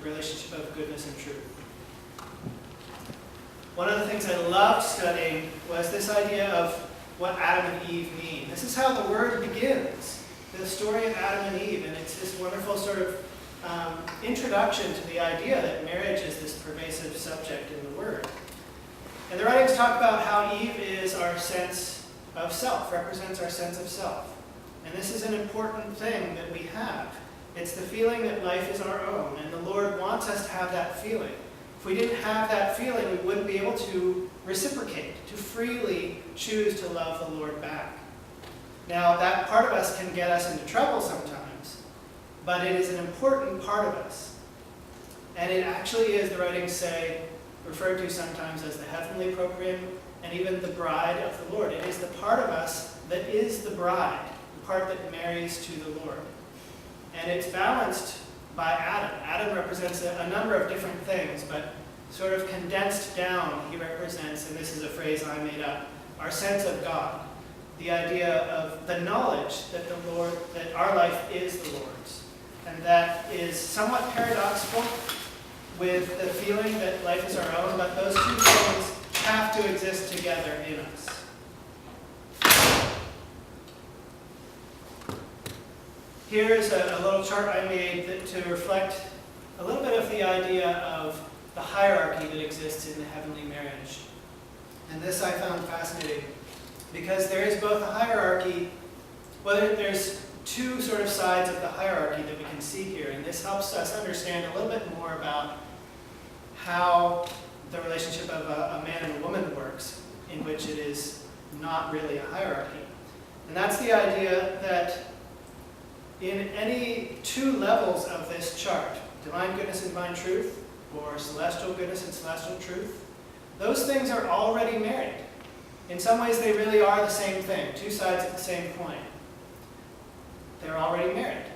relationship of goodness and truth. One of the things I loved studying was this idea of what Adam and Eve mean. This is how the Word begins, the story of Adam and Eve, and it's this wonderful sort of introduction to the idea that marriage is this pervasive subject in the Word. And the writings talk about how Eve is our sense of self, represents our sense of self. And this is an important thing that we have. It's the feeling that life is our own, and the Lord wants us to have that feeling. If we didn't have that feeling, we wouldn't be able to reciprocate, to freely choose to love the Lord back. Now, that part of us can get us into trouble sometimes, but it is an important part of us. And it actually is, the writings say, referred to sometimes as the heavenly procreant, and even the bride of the Lord. It is the part of us that is the bride, the part that marries to the Lord. And it's balanced by Adam. Adam represents a number of different things, but sort of condensed down, he represents, and this is a phrase I made up, our sense of God. The idea of the knowledge that that our life is the Lord's. And that is somewhat paradoxical with the feeling that life is our own, but those two things have to exist together in us. Here's a little chart I made to reflect a little bit of the idea of the hierarchy that exists in the heavenly marriage. And this I found fascinating because there is both a hierarchy, there's two sort of sides of the hierarchy that we can see here, and this helps us understand a little bit more about how the relationship of a man and a woman works, in which it is not really a hierarchy. And that's the idea that in any two levels of this chart, divine goodness and divine truth, or celestial goodness and celestial truth, those things are already married. In some ways, they really are the same thing, two sides of the same coin. They're already married.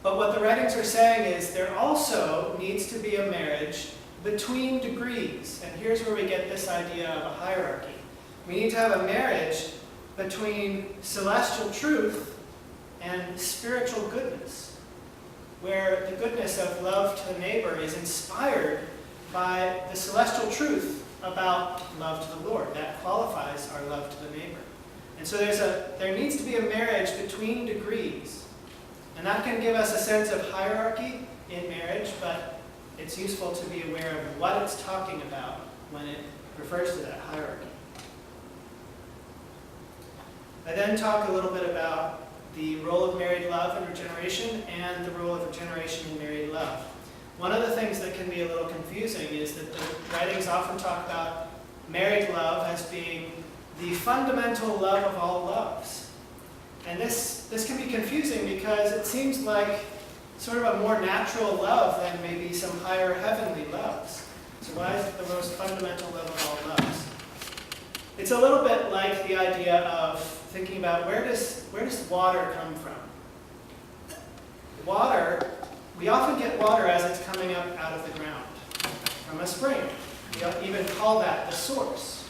But what the writings are saying is there also needs to be a marriage between degrees. And here's where we get this idea of a hierarchy. We need to have a marriage between celestial truth and spiritual goodness, where the goodness of love to the neighbor is inspired by the celestial truth about love to the Lord. That qualifies our love to the neighbor. And so there needs to be a marriage between degrees. And that can give us a sense of hierarchy in marriage, but it's useful to be aware of what it's talking about when it refers to that hierarchy. I then talk a little bit about the role of married love in regeneration and the role of regeneration in married love. One of the things that can be a little confusing is that the writings often talk about married love as being the fundamental love of all loves. And this can be confusing because it seems like sort of a more natural love than maybe some higher heavenly loves. So why is it the most fundamental love of all loves? It's a little bit like the idea of thinking about where does water come from? Water, we often get water as it's coming up out of the ground, from a spring. We even call that the source.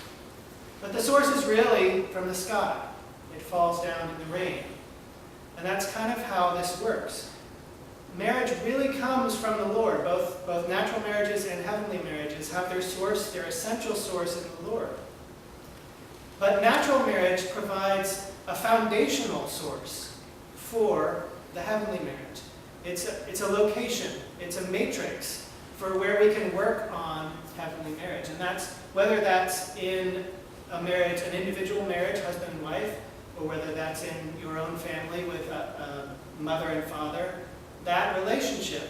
But the source is really from the sky. It falls down in the rain. And that's kind of how this works. Marriage really comes from the Lord. Both natural marriages and heavenly marriages have their source, their essential source in the Lord. But natural marriage provides a foundational source for the heavenly marriage. It's a location, it's a matrix for where we can work on heavenly marriage. And that's whether that's in a marriage, an individual marriage, husband and wife, or whether that's in your own family with a mother and father, that relationship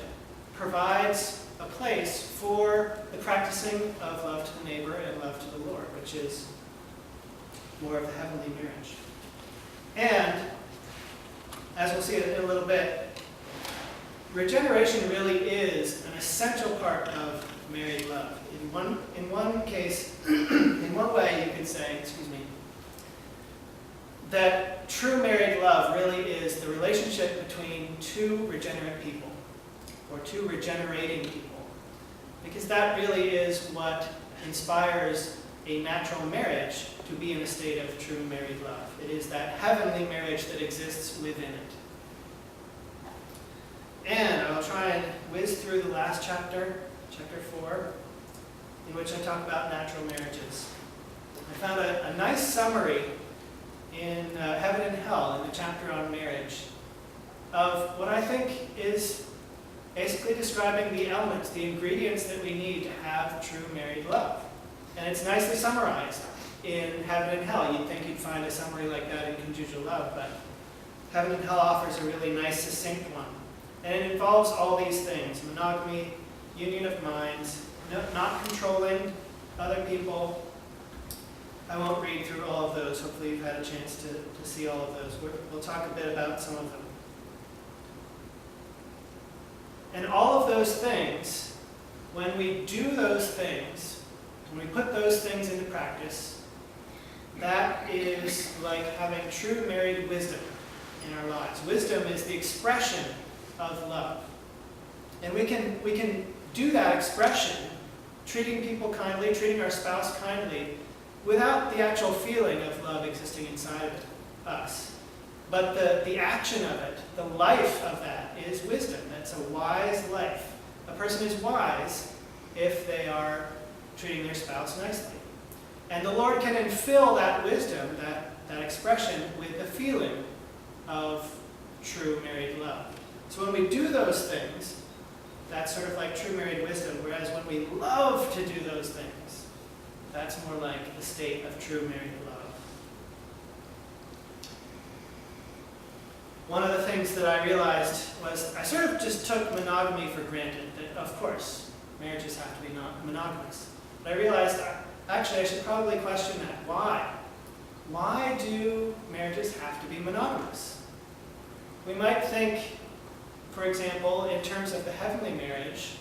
provides a place for the practicing of love to the neighbor and love to the Lord, which is more of the heavenly marriage. And, as we'll see in a little bit, regeneration really is an essential part of married love. In one case, in one way you could say, that true married love really is the relationship between two regenerate people, or two regenerating people. Because that really is what inspires a natural marriage to be in a state of true married love. It is that heavenly marriage that exists within it. And I'll try and whiz through the last chapter, chapter 4, in which I talk about natural marriages. I found a nice summary in Heaven and Hell, in the chapter on marriage, of what I think is basically describing the elements, the ingredients that we need to have true married love. And it's nicely summarized in Heaven and Hell. You'd think you'd find a summary like that in Conjugal Love, but Heaven and Hell offers a really nice, succinct one. And it involves all these things: monogamy, union of minds, not controlling other people. I won't read through all of those. Hopefully you've had a chance to see all of those. We'll talk a bit about some of them. And all of those things, when we do those things, when we put those things into practice, that is like having true married wisdom in our lives. Wisdom is the expression of love. And we can do that expression, treating people kindly, treating our spouse kindly, without the actual feeling of love existing inside of us. But the action of it, the life of that, is wisdom. That's a wise life. A person is wise if they are treating their spouse nicely. And the Lord can infill that wisdom, that expression, with the feeling of true married love. So when we do those things, that's sort of like true married wisdom, whereas when we love to do those things, that's more like the state of true married love. One of the things that I realized was I sort of just took monogamy for granted, that of course marriages have to be monogamous. But I realized actually I should probably question that. Why? Why do marriages have to be monogamous? We might think, for example, in terms of the heavenly marriage,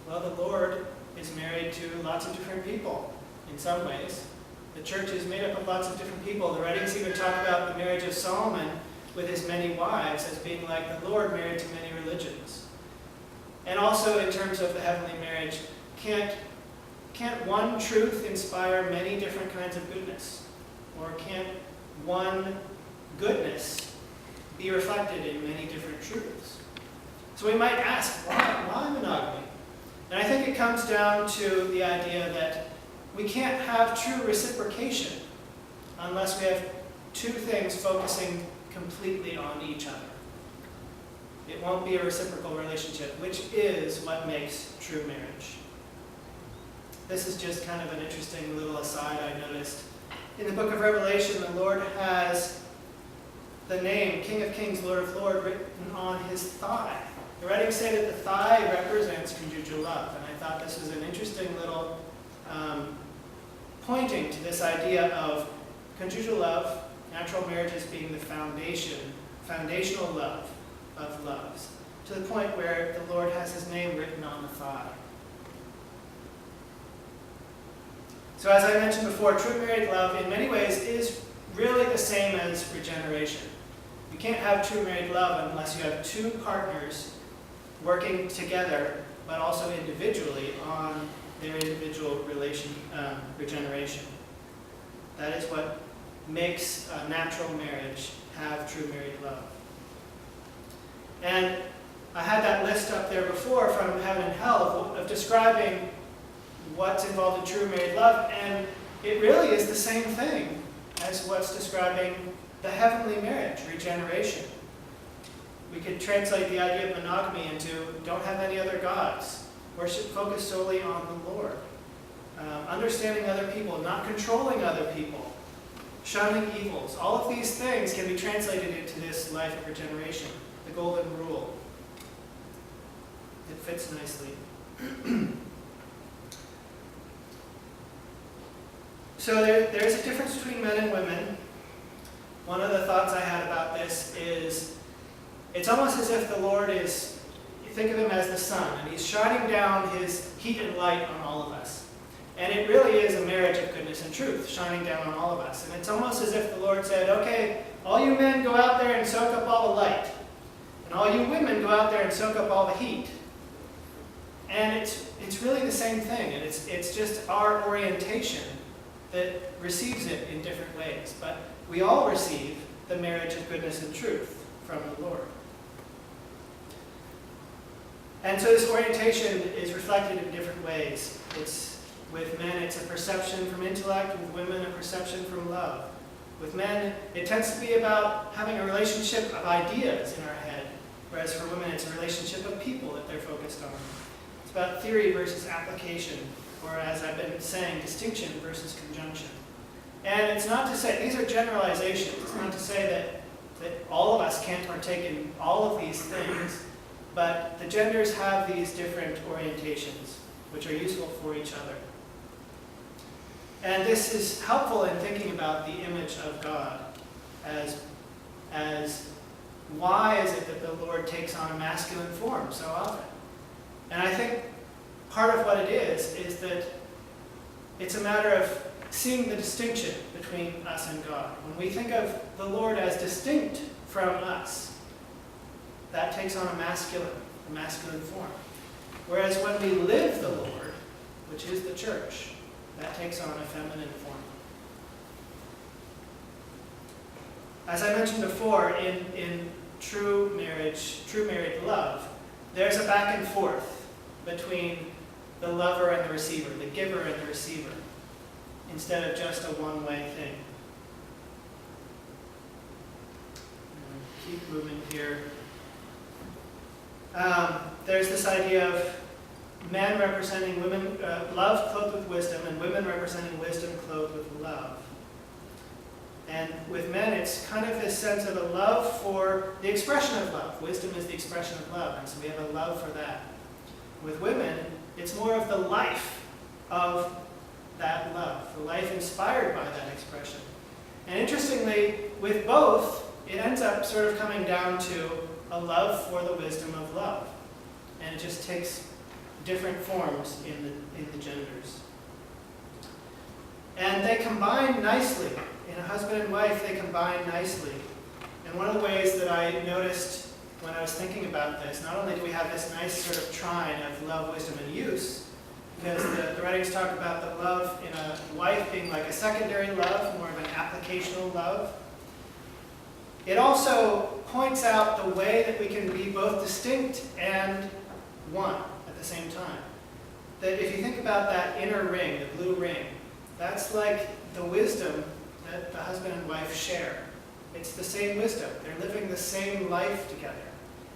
well, the Lord is married to lots of different people in some ways. The church is made up of lots of different people. The writings even talk about the marriage of Solomon with his many wives as being like the Lord married to many religions. And also in terms of the heavenly marriage, can't one truth inspire many different kinds of goodness? Or can't one goodness be reflected in many different truths? So we might ask, why monogamy? And I think it comes down to the idea that we can't have true reciprocation unless we have two things focusing completely on each other. It won't be a reciprocal relationship, which is what makes true marriage. This is just kind of an interesting little aside I noticed. In the book of Revelation, the Lord has the name King of Kings, Lord of Lords written on his thigh. The writings say that the thigh represents conjugal love, and I thought this was an interesting little pointing to this idea of conjugal love, natural marriages being the foundational love of loves, to the point where the Lord has his name written on the thigh. So as I mentioned before, true married love in many ways is really the same as regeneration. You can't have true married love unless you have two partners working together, but also individually on their individual regeneration. That is what makes a natural marriage have true married love. And I had that list up there before from Heaven and Hell of describing what's involved in true married love, and it really is the same thing as what's describing the heavenly marriage, regeneration. We could translate the idea of monogamy into don't have any other gods, worship focused solely on the Lord, understanding other people, not controlling other people, shunning evils. All of these things can be translated into this life of regeneration, the golden rule. It fits nicely. So there's a difference between men and women. One of the thoughts I had about this is it's almost as if the Lord is, you think of him as the sun, and he's shining down his heat and light on all of us. And it really is a marriage of goodness and truth shining down on all of us. And it's almost as if the Lord said, okay, all you men go out there and soak up all the light. And all you women go out there and soak up all the heat. And it's really the same thing. And it's just our orientation that receives it in different ways. But we all receive the marriage of goodness and truth from the Lord. And so this orientation is reflected in different ways. With men, it's a perception from intellect. With women, a perception from love. With men, it tends to be about having a relationship of ideas in our head, whereas for women, it's a relationship of people that they're focused on. It's about theory versus application, or as I've been saying, distinction versus conjunction. And it's not to say, these are generalizations. It's not to say that all of us can't partake in all of these things, but the genders have these different orientations, which are useful for each other. And this is helpful in thinking about the image of God as why is it that the Lord takes on a masculine form so often? And I think part of what it is that it's a matter of seeing the distinction between us and God. When we think of the Lord as distinct from us, that takes on a masculine form. Whereas when we live the Lord, which is the church, that takes on a feminine form. As I mentioned before, in true married love, there's a back and forth between the lover and the receiver, the giver and the receiver, instead of just a one-way thing. Keep moving here. There's this idea of men representing women, love clothed with wisdom, and women representing wisdom clothed with love. And with men, it's kind of this sense of a love for the expression of love. Wisdom is the expression of love, and so we have a love for that. With women, it's more of the life of that love, the life inspired by that expression. And interestingly, with both, it ends up sort of coming down to a love for the wisdom of love. And it just takes different forms in the genders. And they combine nicely. In a husband and wife, they combine nicely. And one of the ways that I noticed when I was thinking about this, not only do we have this nice sort of trine of love, wisdom, and use, because the writings talk about the love in a wife being like a secondary love, more of an applicational love. It also points out the way that we can be both distinct and one at the same time. That if you think about that inner ring, the blue ring, that's like the wisdom that the husband and wife share. It's the same wisdom. They're living the same life together.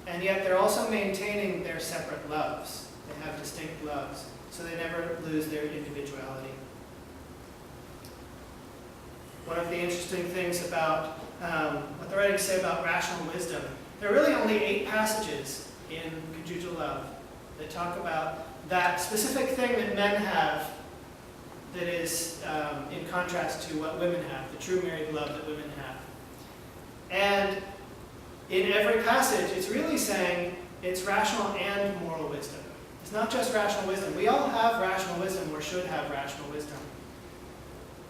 And yet they're also maintaining their separate loves. They have distinct loves, so they never lose their individuality. One of the interesting things about what the writings say about rational wisdom, there are really only 8 passages in conjugal love that talk about that specific thing that men have that is in contrast to what women have, the true married love that women have. And in every passage, it's really saying it's rational and moral wisdom. It's not just rational wisdom. We all have rational wisdom or should have rational wisdom.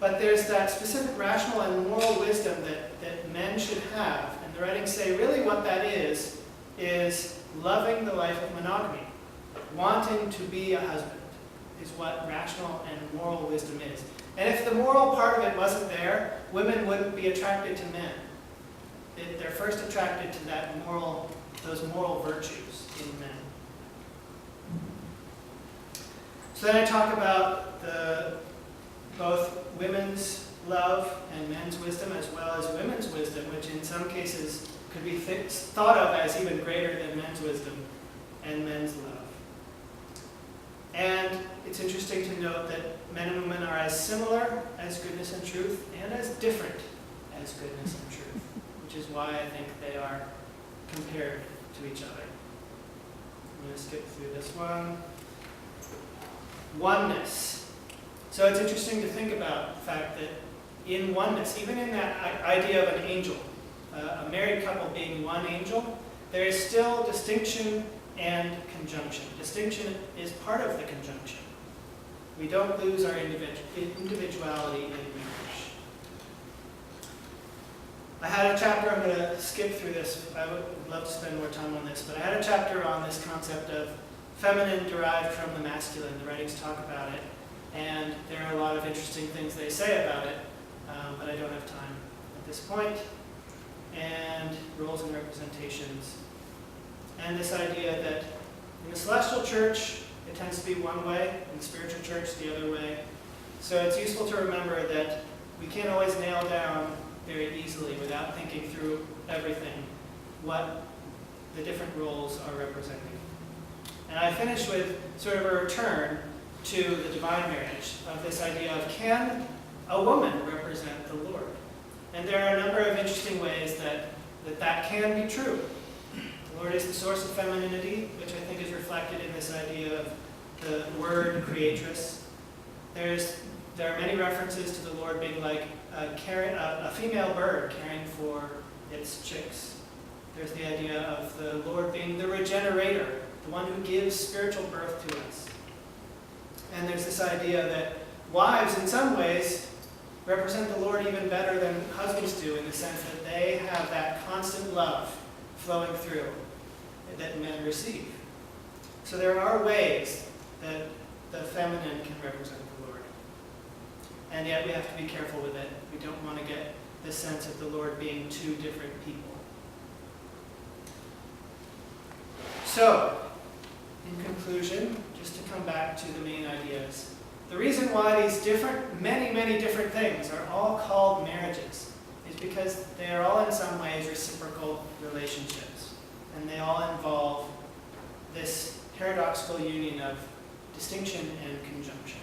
But there's that specific rational and moral wisdom that men should have. And the writings say really what that is loving the life of monogamy. Wanting to be a husband is what rational and moral wisdom is. And if the moral part of it wasn't there, women wouldn't be attracted to men. They're first attracted to those moral virtues in men. So then I talk about both women's love and men's wisdom, as well as women's wisdom, which in some cases could be thought of as even greater than men's wisdom and men's love. And it's interesting to note that men and women are as similar as goodness and truth, and as different as goodness and truth, which is why I think they are compared to each other. I'm going to skip through this one. Oneness. So it's interesting to think about the fact that in oneness, even in that idea of an angel, a married couple being one angel, there is still distinction and conjunction. Distinction is part of the conjunction. We don't lose our individuality in marriage. I had a chapter, I'm going to skip through this, I would love to spend more time on this, but I had a chapter on this concept of feminine derived from the masculine. The writings talk about it, and there are a lot of interesting things they say about it, but I don't have time at this point. And roles and representations. And this idea that In the celestial church, it tends to be one way, in the spiritual church, the other way. So it's useful to remember that we can't always nail down very easily, without thinking through everything, what the different roles are representing. And I finish with sort of a return to the divine marriage, of this idea of, can a woman represent the Lord? And there are a number of interesting ways that can be true. The Lord is the source of femininity, which I think is reflected in this idea of the word creatress. There are many references to the Lord being like a female bird caring for its chicks. There's the idea of the Lord being the regenerator, the one who gives spiritual birth to us. And there's this idea that wives, in some ways, represent the Lord even better than husbands do, in the sense that they have that constant love flowing through that men receive. So there are ways that the feminine can represent the Lord. And yet we have to be careful with it. We don't want to get the sense of the Lord being two different people. So, in conclusion, just to come back to the main ideas, the reason why these many different things are all called marriages is because they are all in some ways reciprocal relationships. And they all involve this paradoxical union of distinction and conjunction.